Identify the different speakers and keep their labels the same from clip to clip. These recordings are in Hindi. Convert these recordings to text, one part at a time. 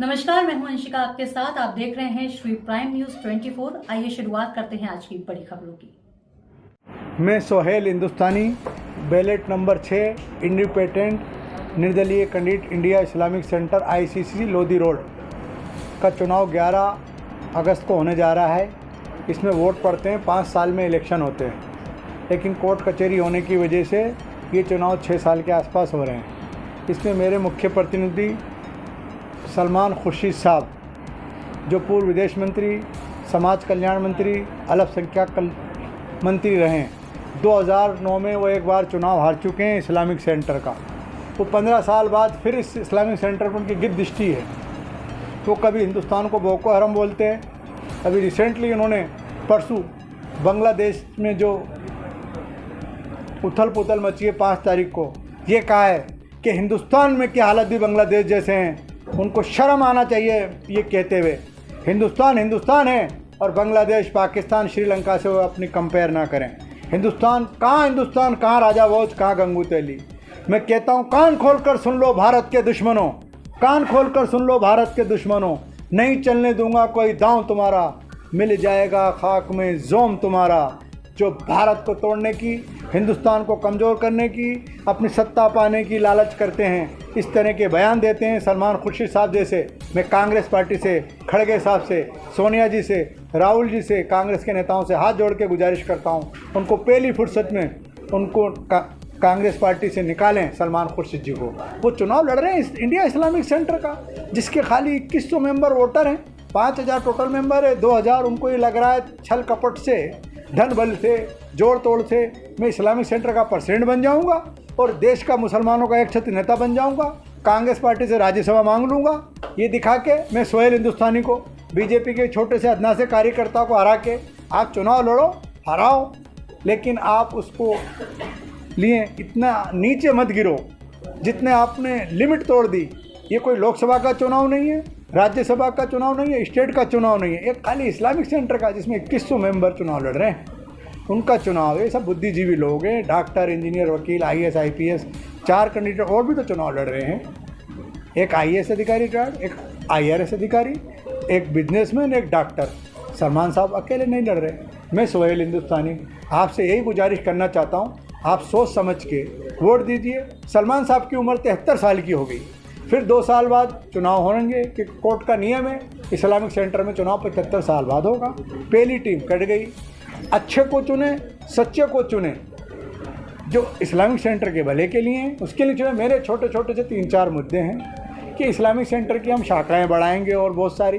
Speaker 1: नमस्कार, मैं हूं अंशिका आपके साथ। आप देख रहे हैं श्री प्राइम न्यूज 24। आइए शुरुआत करते हैं आज की बड़ी खबरों की।
Speaker 2: मैं सोहेल हिंदुस्तानी, बैलेट नंबर 6, इंडिपेंडेंट निर्दलीय candidate, India Islamic centre, ICC Lodhi road का चुनाव 11 अगस्त को होने जा रहा है। इसमें वोट पड़ते हैं, 5 साल में इलेक्शन होते हैं, लेकिन कोर्ट कचहरी होने की वजह से ये चुनाव 6 साल के आसपास हो रहे हैं। इसमें मेरे मुख्य प्रतिनिधि सलमान खुर्शीद साहब, जो पूर्व विदेश मंत्री, समाज कल्याण मंत्री, अल्पसंख्यक मंत्री रहे हैं। 2009 में वो एक बार चुनाव हार चुके हैं इस्लामिक सेंटर का। वो 15 साल बाद फिर इस इस्लामिक सेंटर पर उनकी गिरदृष्टि है। वो कभी हिंदुस्तान को बोको हरम बोलते हैं। अभी रिसेंटली उन्होंने परसों बांग्लादेश में जो उथल पुथल मची है 5 तारीख को, ये कहा है कि हिंदुस्तान में क्या हालत भी बांग्लादेश जैसे हैं। उनको शर्म आना चाहिए ये कहते हुए। हिंदुस्तान हिंदुस्तान है और बांग्लादेश, पाकिस्तान, श्रीलंका से वो अपनी कंपेयर ना करें। हिंदुस्तान, कहाँ राजा भोज, कहाँ गंगू तेली। मैं कहता हूँ, कान खोलकर सुन लो भारत के दुश्मनों, कान खोलकर सुन लो भारत के दुश्मनों। नहीं चलने दूंगा कोई दांव तुम्हारा, मिल जाएगा खाक में जोम तुम्हारा। जो भारत को तोड़ने की, हिंदुस्तान को कमज़ोर करने की, अपनी सत्ता पाने की लालच करते हैं, इस तरह के बयान देते हैं सलमान खुर्शीद साहब जैसे। मैं कांग्रेस पार्टी से, खड़गे साहब से, सोनिया जी से, राहुल जी से, कांग्रेस के नेताओं से हाथ जोड़ के गुजारिश करता हूं, उनको पहली फुर्सत में उनको कांग्रेस पार्टी से निकालें। सलमान खुर्शीद जी को, वो चुनाव लड़ रहे हैं इंडिया इस्लामिक सेंटर का, जिसके खाली 2100 मेंबर वोटर हैं, 5000 टोटल मेंबर है। 2000 उनको ये लग रहा है छल कपट से, धन बल से, जोड़ तोड़ से मैं इस्लामिक सेंटर का प्रेसिडेंट बन जाऊंगा और देश का मुसलमानों का एक छत्र नेता बन जाऊंगा। कांग्रेस पार्टी से राज्यसभा मांग लूंगा। ये दिखा के मैं सोहेल हिंदुस्तानी को, बीजेपी के छोटे से अदना से कार्यकर्ता को हरा के आप चुनाव लड़ो, हराओ, लेकिन आप उसको लिए इतना नीचे मत गिरो जितने आपने लिमिट तोड़ दी। ये कोई लोकसभा का चुनाव नहीं है, राज्यसभा का चुनाव नहीं है, स्टेट का चुनाव नहीं है, एक खाली इस्लामिक सेंटर का, जिसमें 2100 मेंबर चुनाव लड़ रहे हैं, उनका चुनाव है। सब बुद्धिजीवी लोग हैं, डॉक्टर, इंजीनियर, वकील, IAS IPS, 4 कैंडिडेट और भी तो चुनाव लड़ रहे हैं। एक IAS अधिकारी रिटायर्ड, एक IRS अधिकारी, एक बिजनेसमैन, एक डॉक्टर। सलमान साहब अकेले नहीं लड़ रहे। मैं सोहेल हिंदुस्तानी आपसे यही गुजारिश करना चाहता हूँ, आप सोच समझ के वोट दीजिए। सलमान साहब की उम्र 73 साल की हो गई, फिर 2 साल बाद चुनाव होंगे कि कोर्ट का नियम है इस्लामिक सेंटर में चुनाव 75 साल बाद होगा। पहली टीम कट गई। अच्छे को चुने, सच्चे को चुने, जो इस्लामिक सेंटर के भले के लिए हैं, उसके लिए चुने। मेरे छोटे छोटे से 3-4 मुद्दे हैं कि इस्लामिक सेंटर की हम शाखाएं बढ़ाएंगे और बहुत सारी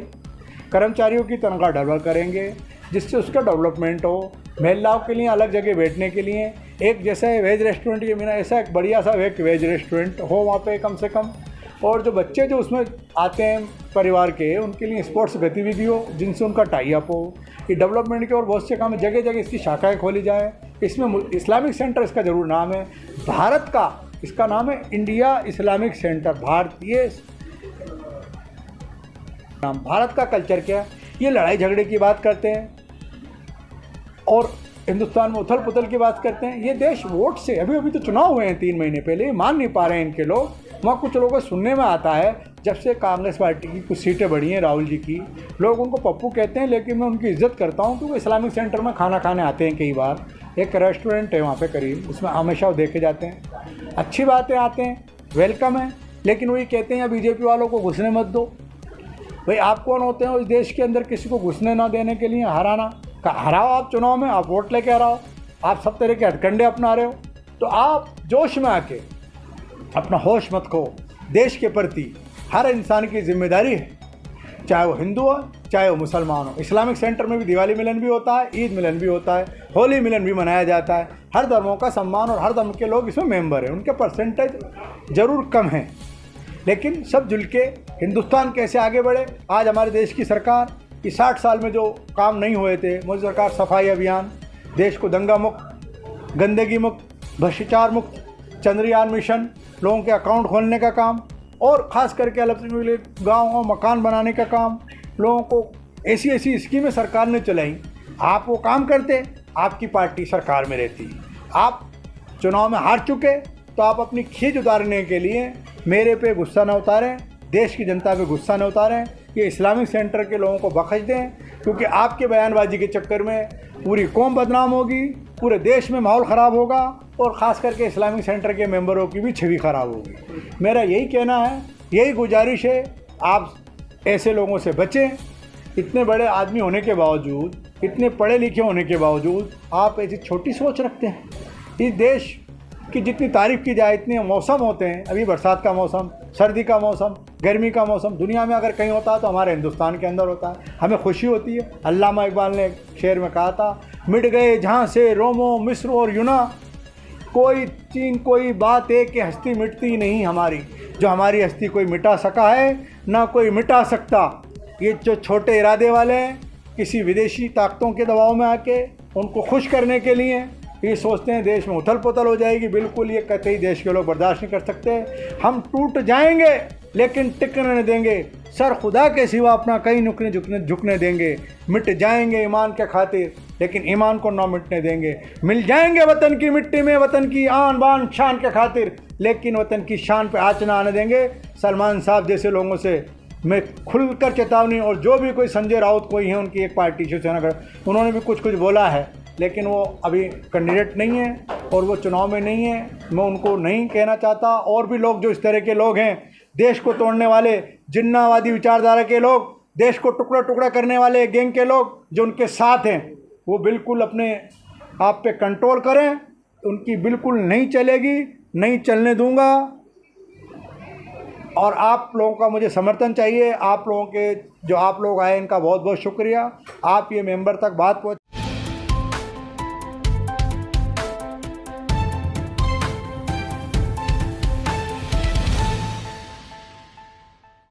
Speaker 2: कर्मचारियों की तनख्वाह डबल करेंगे, जिससे उसका डेवलपमेंट हो। महिलाओं के लिए अलग जगह बैठने के लिए एक जैसा वेज रेस्टोरेंट, ये मेरा ऐसा एक बढ़िया सा एक वेज रेस्टोरेंट हो वहाँ पे कम से कम। और जो बच्चे जो उसमें आते हैं परिवार के, उनके लिए स्पोर्ट्स गतिविधि हो जिनसे उनका टाई अप हो। ये डेवलपमेंट के और बहुत से काम, जगह जगह इसकी शाखाएं खोली जाए। इसमें इस्लामिक सेंटर इसका ज़रूर नाम है। भारत का इसका नाम है इंडिया इस्लामिक सेंटर। भारतीय नाम। भारत का कल्चर क्या है? ये लड़ाई झगड़े की बात करते हैं और हिंदुस्तान में उथल पुथल की बात करते हैं। ये देश वोट से, अभी तो चुनाव हुए हैं 3 महीने पहले, मान नहीं पा रहे हैं इनके लोग। वहाँ कुछ लोगों को सुनने में आता है, जब से कांग्रेस पार्टी की कुछ सीटें बढ़ी हैं राहुल जी की, लोग उनको पप्पू कहते हैं, लेकिन मैं उनकी इज्जत करता हूँ क्योंकि इस्लामिक सेंटर में खाना खाने आते हैं कई बार। एक रेस्टोरेंट है वहाँ पे करीब, उसमें हमेशा वो देखे जाते हैं। अच्छी बातें आते हैं, वेलकम है, लेकिन वही कहते हैं बीजेपी वालों को घुसने मत दो। भाई आप कौन होते हैं इस देश के अंदर किसी को घुसने ना देने के लिए? हराओ आप चुनाव में, आप वोट लेके हराओ। आप सब तरह के हथकंडे अपना रहे हो, तो आप जोश में आके अपना होश मत खो। देश के प्रति हर इंसान की जिम्मेदारी है, चाहे वो हिंदू हो, चाहे वो मुसलमान हो। इस्लामिक सेंटर में भी दिवाली मिलन भी होता है, ईद मिलन भी होता है, होली मिलन भी मनाया जाता है। हर धर्मों का सम्मान और हर धर्म के लोग इसमें मेंबर हैं। उनके परसेंटेज ज़रूर कम हैं, लेकिन सब जुल के हिंदुस्तान कैसे आगे बढ़े। आज हमारे देश की सरकार, कि 60 साल में जो काम नहीं हुए थे, मोदी सरकार, सफाई अभियान, देश को दंगा मुक्त, गंदगी मुक्त, भ्रष्टाचार मुक्त, चंद्रयान मिशन, लोगों के अकाउंट खोलने का काम, और ख़ास करके अल्पसंख्यक गाँव और मकान बनाने का काम, लोगों को ऐसी स्कीमें सरकार ने चलाई। आप वो काम करते, आपकी पार्टी सरकार में रहती। आप चुनाव में हार चुके तो आप अपनी खींच उतारने के लिए मेरे पे गुस्सा ना उतारें, देश की जनता पे गुस्सा न उतारें, ये इस्लामिक सेंटर के लोगों को बख्श दें, क्योंकि आपके बयानबाजी के चक्कर में पूरी कौम बदनाम होगी, पूरे देश में माहौल ख़राब होगा और ख़ास करके इस्लामिक सेंटर के मेंबरों की भी छवि ख़राब होगी। मेरा यही कहना है, यही गुजारिश है, आप ऐसे लोगों से बचें। इतने बड़े आदमी होने के बावजूद, इतने पढ़े लिखे होने के बावजूद आप ऐसी छोटी सोच रखते हैं। इस देश की जितनी तारीफ़ की जाए, इतने मौसम होते हैं, अभी बरसात का मौसम, सर्दी का मौसम, गर्मी का मौसम, दुनिया में अगर कहीं होता है तो हमारे हिंदुस्तान के अंदर होता है। हमें खुशी होती है। अल्लामा इकबाल ने शेर में कहा था, मिट गए जहाँ से रोमो मिस्र और यूना, कोई चीन कोई बात है कि हस्ती मिटती नहीं हमारी। जो हमारी हस्ती कोई मिटा सका है ना कोई मिटा सकता। ये जो छोटे इरादे वाले हैं, किसी विदेशी ताकतों के दबाव में आके उनको खुश करने के लिए ये सोचते हैं देश में उथल पुथल हो जाएगी, बिल्कुल ये कतई देश के लोग बर्दाश्त नहीं कर सकते। हम टूट जाएंगे लेकिन टिकने नहीं देंगे, सर खुदा के सिवा अपना कहीं झुकने देंगे। मिट जाएंगे ईमान के खातिर लेकिन ईमान को ना मिटने देंगे। मिल जाएंगे वतन की मिट्टी में वतन की आन बान शान के खातिर, लेकिन वतन की शान पे आँच ना आने देंगे। सलमान साहब जैसे लोगों से मैं खुलकर चेतावनी, और जो भी कोई संजय राउत कोई है उनकी एक पार्टी शिवसेना का, उन्होंने भी कुछ बोला है, लेकिन वो अभी कैंडिडेट नहीं है और वो चुनाव में नहीं है। मैं उनको नहीं कहना चाहता। और भी लोग जो इस तरह के लोग हैं, देश को तोड़ने वाले, जिन्नावादी विचारधारा के लोग, देश को टुकड़ा टुकड़ा करने वाले गैंग के लोग जो उनके साथ हैं, वो बिल्कुल अपने आप पे कंट्रोल करें। उनकी बिल्कुल नहीं चलेगी, नहीं चलने दूंगा। और आप लोगों का मुझे समर्थन चाहिए। आप लोगों के जो आप लोग आए इनका बहुत बहुत शुक्रिया। आप ये मेंबर तक बात पहुँच